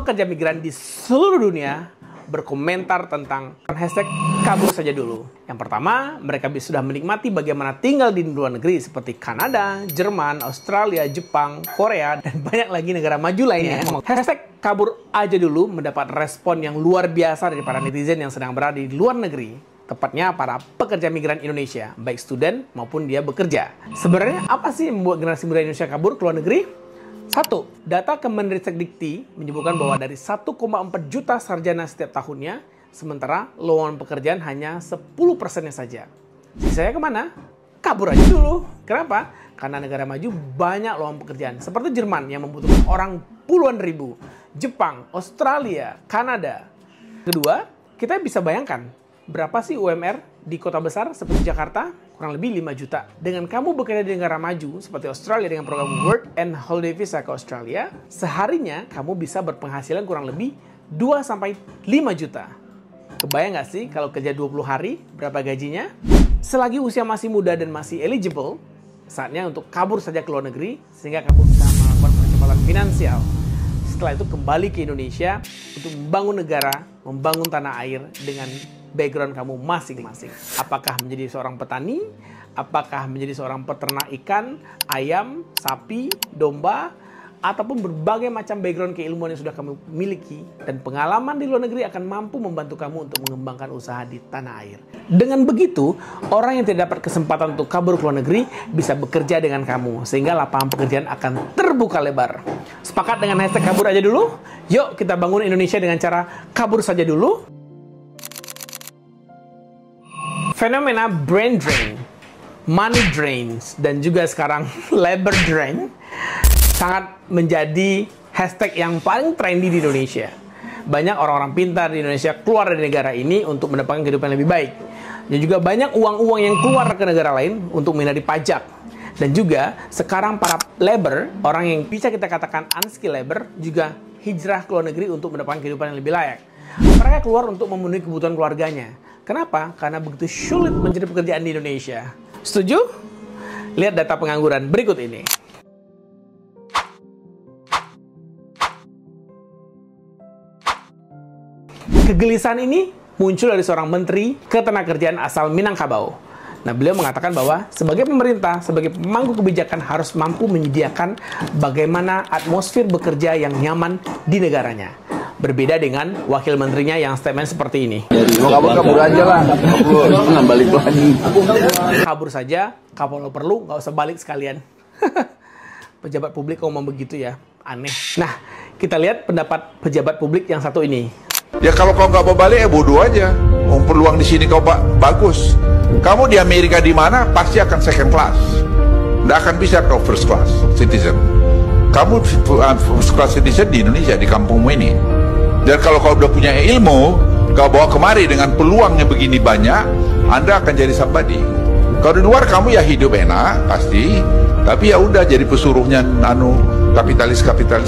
pekerja migran di seluruh dunia berkomentar tentang hashtag kabur saja dulu. Yang pertama, mereka sudah menikmati bagaimana tinggal di luar negeri seperti Kanada, Jerman, Australia, Jepang, Korea, dan banyak lagi negara maju lainnya. Hashtag kabur aja dulu mendapat respon yang luar biasa dari para netizen yang sedang berada di luar negeri. Tepatnya para pekerja migran Indonesia, baik student maupun dia bekerja. Sebenarnya apa sih yang membuat generasi muda Indonesia kabur ke luar negeri? 1. Data Kemendikti menyebutkan bahwa dari 1,4 juta sarjana setiap tahunnya, sementara lowongan pekerjaan hanya 10%-nya saja. Sisanya kemana? Kabur aja dulu. Kenapa? Karena negara maju banyak lowongan pekerjaan. Seperti Jerman yang membutuhkan orang puluhan ribu. Jepang, Australia, Kanada. Kedua, kita bisa bayangkan berapa sih UMR di kota besar seperti Jakarta? Kurang lebih 5 juta. Dengan kamu bekerja di negara maju seperti Australia dengan program Work and Holiday Visa ke Australia, seharinya kamu bisa berpenghasilan kurang lebih 2-5 juta. Kebayang nggak sih kalau kerja 20 hari, berapa gajinya? Selagi usia masih muda dan masih eligible, saatnya untuk kabur saja ke luar negeri sehingga kamu bisa melakukan percepatan finansial. Setelah itu kembali ke Indonesia untuk membangun negara, membangun tanah air dengan background kamu masing-masing. Apakah menjadi seorang petani, apakah menjadi seorang peternak ikan, ayam, sapi, domba, ataupun berbagai macam background keilmuan yang sudah kamu miliki, dan pengalaman di luar negeri akan mampu membantu kamu untuk mengembangkan usaha di tanah air. Dengan begitu, orang yang tidak dapat kesempatan untuk kabur ke luar negeri bisa bekerja dengan kamu, sehingga lapangan pekerjaan akan terbuka lebar. Sepakat dengan hashtag kabur aja dulu? Yuk kita bangun Indonesia dengan cara kabur saja dulu. Fenomena brain drain, money drains, dan juga sekarang labor drain sangat menjadi hashtag yang paling trendy di Indonesia. Banyak orang-orang pintar di Indonesia keluar dari negara ini untuk mendapatkan kehidupan yang lebih baik. Dan juga banyak uang-uang yang keluar ke negara lain untuk menghindari pajak. Dan juga sekarang para labor, orang yang bisa kita katakan unskilled labor, juga hijrah ke luar negeri untuk mendapatkan kehidupan yang lebih layak. Mereka keluar untuk memenuhi kebutuhan keluarganya. Kenapa? Karena begitu sulit mencari pekerjaan di Indonesia. Setuju? Lihat data pengangguran berikut ini. Kegelisahan ini muncul dari seorang menteri ketenagakerjaan asal Minangkabau. Nah, beliau mengatakan bahwa sebagai pemerintah, sebagai pemangku kebijakan harus mampu menyediakan bagaimana atmosfer bekerja yang nyaman di negaranya. Berbeda dengan wakil menterinya yang statement seperti ini. Kabur aja lah, nggak balik lagi. Kabur saja, kalau perlu nggak usah balik sekalian. Pejabat publik ngomong begitu ya, aneh. Nah, kita lihat pendapat pejabat publik yang satu ini. Ya kalau kau nggak mau balik ya bodoh aja. Peluang di sini kau bagus. Kamu di Amerika di mana pasti akan second class. Nggak akan bisa kau first class citizen. Kamu first class citizen di Indonesia, di kampungmu ini. Dan kalau kau udah punya ilmu, kau bawa kemari dengan peluangnya begini banyak, Anda akan jadi somebody. Kalau di luar kamu ya hidup enak pasti, tapi ya udah jadi pesuruhnya kapitalis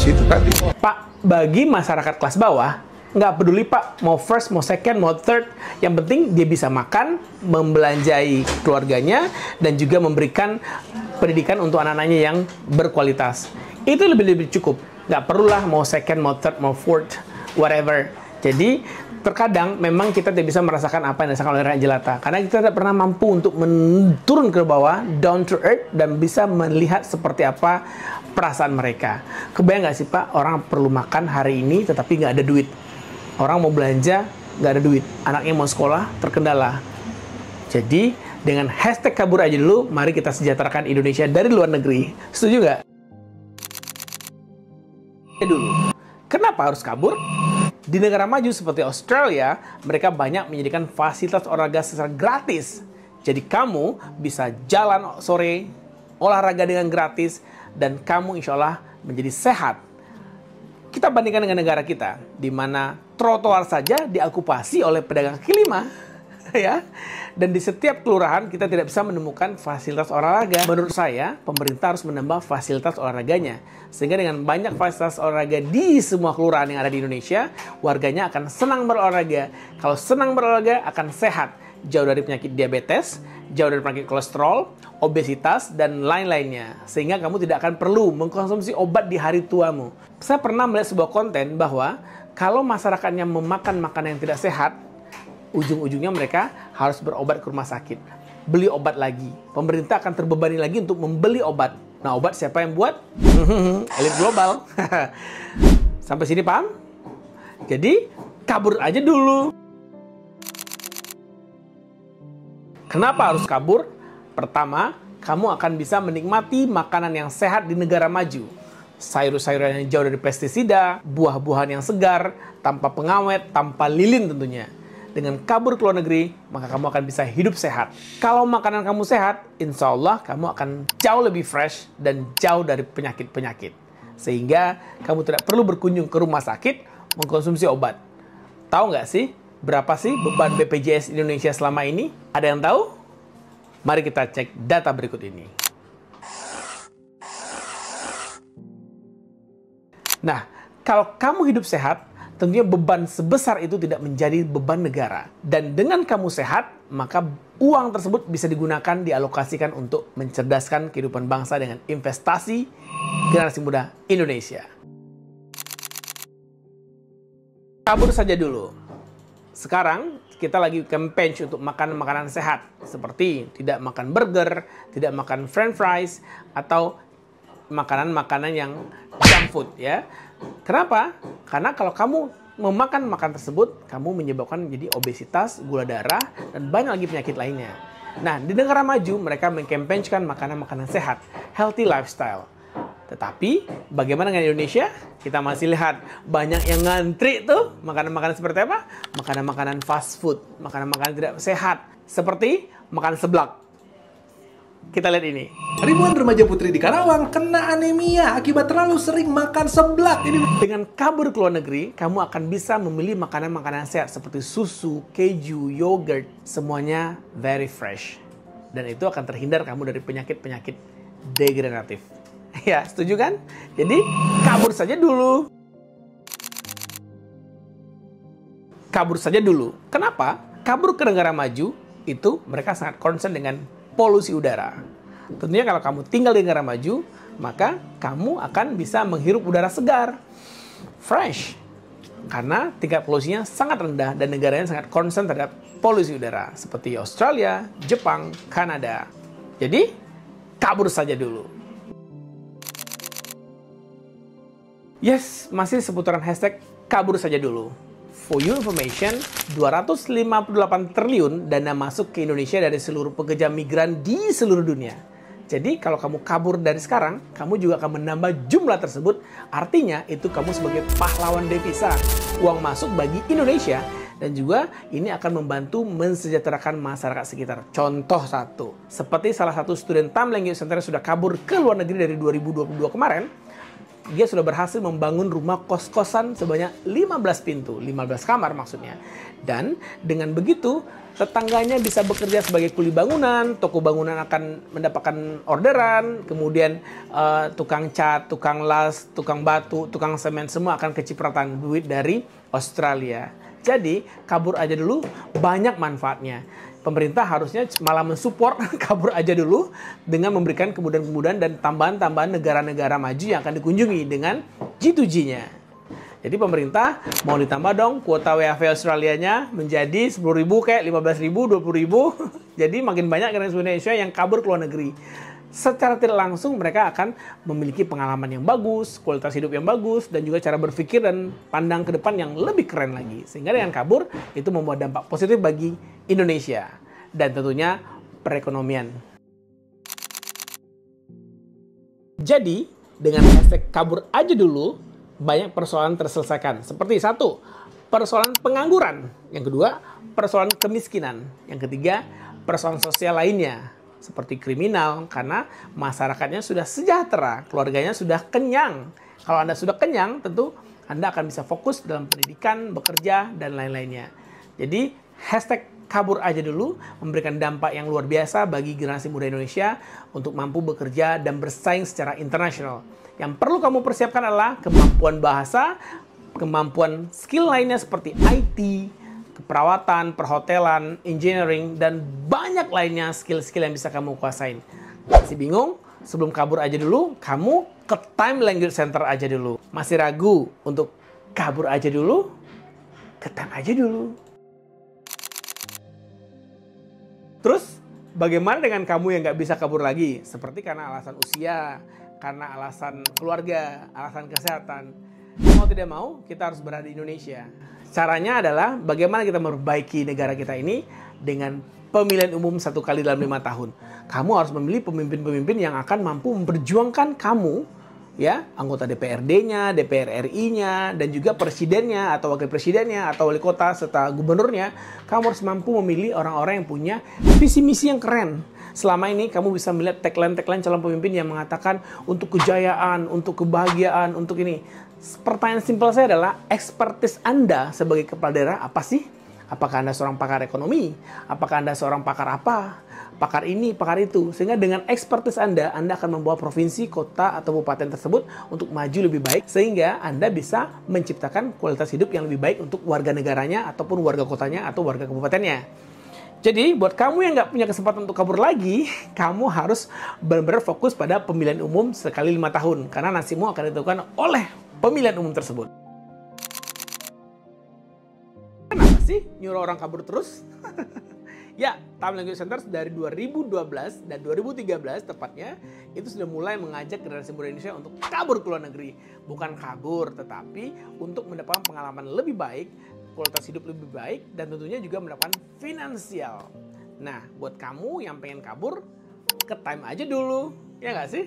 itu tadi. Pak, bagi masyarakat kelas bawah, nggak peduli Pak, mau first, mau second, mau third, yang penting dia bisa makan, membelanjai keluarganya, dan juga memberikan pendidikan untuk anak-anaknya yang berkualitas. Itu lebih cukup. Nggak perlulah mau second, mau third, mau fourth, whatever. Jadi terkadang memang kita tidak bisa merasakan apa yang dirasakan oleh rakyat jelata karena kita tidak pernah mampu untuk turun ke bawah, down to earth, dan bisa melihat seperti apa perasaan mereka. Kebayang nggak sih Pak, orang perlu makan hari ini tetapi nggak ada duit. Orang mau belanja nggak ada duit. Anaknya mau sekolah terkendala. Jadi dengan hashtag kabur aja dulu, mari kita sejahterakan Indonesia dari luar negeri. Setuju nggak? Dulu. Kenapa harus kabur? Di negara maju seperti Australia, mereka banyak menyediakan fasilitas olahraga secara gratis. Jadi kamu bisa jalan sore, olahraga dengan gratis, dan kamu insya Allah menjadi sehat. Kita bandingkan dengan negara kita, di mana trotoar saja diokupasi oleh pedagang kaki lima. Ya, dan di setiap kelurahan kita tidak bisa menemukan fasilitas olahraga. Menurut saya, pemerintah harus menambah fasilitas olahraganya. Sehingga dengan banyak fasilitas olahraga di semua kelurahan yang ada di Indonesia, warganya akan senang berolahraga. Kalau senang berolahraga, akan sehat. jauh dari penyakit diabetes, jauh dari penyakit kolesterol, obesitas, dan lain-lainnya. Sehingga kamu tidak akan perlu mengkonsumsi obat di hari tuamu. Saya pernah melihat sebuah konten bahwa kalau masyarakatnya memakan makanan yang tidak sehat, ujung-ujungnya mereka harus berobat ke rumah sakit. Beli obat lagi. Pemerintah akan terbebani lagi untuk membeli obat. Nah, obat siapa yang buat? Elit global. Sampai sini paham? Jadi, kabur aja dulu. Kenapa harus kabur? Pertama, kamu akan bisa menikmati makanan yang sehat di negara maju. Sayur-sayuran yang jauh dari pestisida, buah-buahan yang segar, tanpa pengawet, tanpa lilin tentunya. Dengan kabur ke luar negeri, maka kamu akan bisa hidup sehat. Kalau makanan kamu sehat, insya Allah kamu akan jauh lebih fresh dan jauh dari penyakit-penyakit. Sehingga kamu tidak perlu berkunjung ke rumah sakit mengkonsumsi obat. Tahu nggak sih, berapa sih beban BPJS Indonesia selama ini? Ada yang tahu? Mari kita cek data berikut ini. Nah, kalau kamu hidup sehat, tentunya beban sebesar itu tidak menjadi beban negara. Dan dengan kamu sehat, maka uang tersebut bisa digunakan dialokasikan untuk mencerdaskan kehidupan bangsa dengan investasi generasi muda Indonesia. Kabur saja dulu. Sekarang kita lagi campaign untuk makan makanan sehat. Seperti tidak makan burger, tidak makan french fries, atau makanan-makanan yang junk food ya. Kenapa? Karena kalau kamu memakan makanan tersebut, kamu menyebabkan jadi obesitas, gula darah, dan banyak lagi penyakit lainnya. Nah, di negara maju mereka mengkampanyekan makanan-makanan sehat, healthy lifestyle. Tetapi bagaimana dengan Indonesia? Kita masih lihat banyak yang ngantri tuh makanan-makanan seperti apa? Makanan-makanan fast food, makanan-makanan tidak sehat, seperti makan seblak. Kita lihat ini. Ribuan remaja putri di Karawang kena anemia akibat terlalu sering makan seblak. Dengan kabur ke luar negeri, kamu akan bisa memilih makanan-makanan sehat seperti susu, keju, yogurt, semuanya very fresh. Dan itu akan terhindar kamu dari penyakit-penyakit degeneratif. Ya, setuju kan? Jadi, kabur saja dulu. Kabur saja dulu. Kenapa? Kabur ke negara maju, itu mereka sangat concern dengan polusi udara. Tentunya kalau kamu tinggal di negara maju, maka kamu akan bisa menghirup udara segar, fresh. Karena tingkat polusinya sangat rendah dan negaranya sangat concern terhadap polusi udara. Seperti Australia, Jepang, Kanada. Jadi, kabur saja dulu. Yes, masih seputaran hashtag kabur saja dulu. For your information, 258 triliun dana masuk ke Indonesia dari seluruh pekerja migran di seluruh dunia. Jadi kalau kamu kabur dari sekarang, kamu juga akan menambah jumlah tersebut. Artinya itu kamu sebagai pahlawan devisa, uang masuk bagi Indonesia. Dan juga ini akan membantu mensejahterakan masyarakat sekitar. Contoh satu, seperti salah satu student Tamleng Youth Center sudah kabur ke luar negeri dari 2022 kemarin. Dia sudah berhasil membangun rumah kos-kosan sebanyak 15 pintu, 15 kamar maksudnya. Dan dengan begitu, tetangganya bisa bekerja sebagai kuli bangunan, toko bangunan akan mendapatkan orderan, kemudian tukang cat, tukang las, tukang batu, tukang semen, semua akan kecipratan duit dari Australia. Jadi, kabur aja dulu, banyak manfaatnya. Pemerintah harusnya malah mensupport kabur aja dulu dengan memberikan kemudahan-kemudahan dan tambahan-tambahan negara-negara maju yang akan dikunjungi dengan G2G-nya. Jadi pemerintah mau ditambah dong kuota WHV Australianya menjadi 10.000 kayak 15.000, 20.000. Jadi makin banyak generasi Indonesia yang kabur ke luar negeri. Secara tidak langsung mereka akan memiliki pengalaman yang bagus, kualitas hidup yang bagus, dan juga cara berpikir dan pandang ke depan yang lebih keren lagi. Sehingga dengan kabur itu membuat dampak positif bagi Indonesia dan tentunya perekonomian. Jadi dengan hashtag kabur aja dulu, banyak persoalan terselesaikan. Seperti satu, persoalan pengangguran. Yang kedua, persoalan kemiskinan. Yang ketiga, persoalan sosial lainnya. Seperti kriminal, karena masyarakatnya sudah sejahtera, keluarganya sudah kenyang. Kalau Anda sudah kenyang, tentu Anda akan bisa fokus dalam pendidikan, bekerja, dan lain-lainnya. Jadi, hashtag kabur aja dulu memberikan dampak yang luar biasa bagi generasi muda Indonesia untuk mampu bekerja dan bersaing secara internasional. Yang perlu kamu persiapkan adalah kemampuan bahasa, kemampuan skill lainnya seperti IT, keperawatan, perhotelan, engineering, dan banyak lainnya skill-skill yang bisa kamu kuasain. Masih bingung? Sebelum kabur aja dulu, kamu ke Time Language Center aja dulu. Masih ragu untuk kabur aja dulu? Ke Time aja dulu. Terus, bagaimana dengan kamu yang nggak bisa kabur lagi? Seperti karena alasan usia, karena alasan keluarga, alasan kesehatan. Mau tidak mau, kita harus berada di Indonesia. Caranya adalah bagaimana kita memperbaiki negara kita ini dengan pemilihan umum 1 kali dalam 5 tahun. Kamu harus memilih pemimpin-pemimpin yang akan mampu memperjuangkan kamu, ya, anggota DPRD-nya, DPR RI-nya, dan juga presidennya, atau wakil presidennya, atau wali kota, serta gubernurnya. Kamu harus mampu memilih orang-orang yang punya visi misi yang keren. Selama ini kamu bisa melihat tagline-tagline calon pemimpin yang mengatakan untuk kejayaan, untuk kebahagiaan, untuk ini. Pertanyaan simpel saya adalah, expertise Anda sebagai kepala daerah apa sih? Apakah Anda seorang pakar ekonomi? Apakah Anda seorang pakar apa? Pakar ini, pakar itu. Sehingga dengan expertise Anda akan membawa provinsi, kota, atau kabupaten tersebut untuk maju lebih baik. Sehingga Anda bisa menciptakan kualitas hidup yang lebih baik untuk warga negaranya, ataupun warga kotanya, atau warga kabupatennya. Jadi, buat kamu yang nggak punya kesempatan untuk kabur lagi, kamu harus benar-benar fokus pada pemilihan umum sekali 5 tahun. Karena nasibmu akan ditentukan oleh pemilihan umum tersebut. Kenapa sih nyuruh orang kabur terus? Ya, Time Language Center dari 2012 dan 2013 tepatnya, itu sudah mulai mengajak generasi muda Indonesia untuk kabur ke luar negeri. Bukan kabur, tetapi untuk mendapatkan pengalaman lebih baik, kualitas hidup lebih baik, dan tentunya juga mendapatkan finansial. Nah, buat kamu yang pengen kabur, ke Time aja dulu. Ya nggak sih?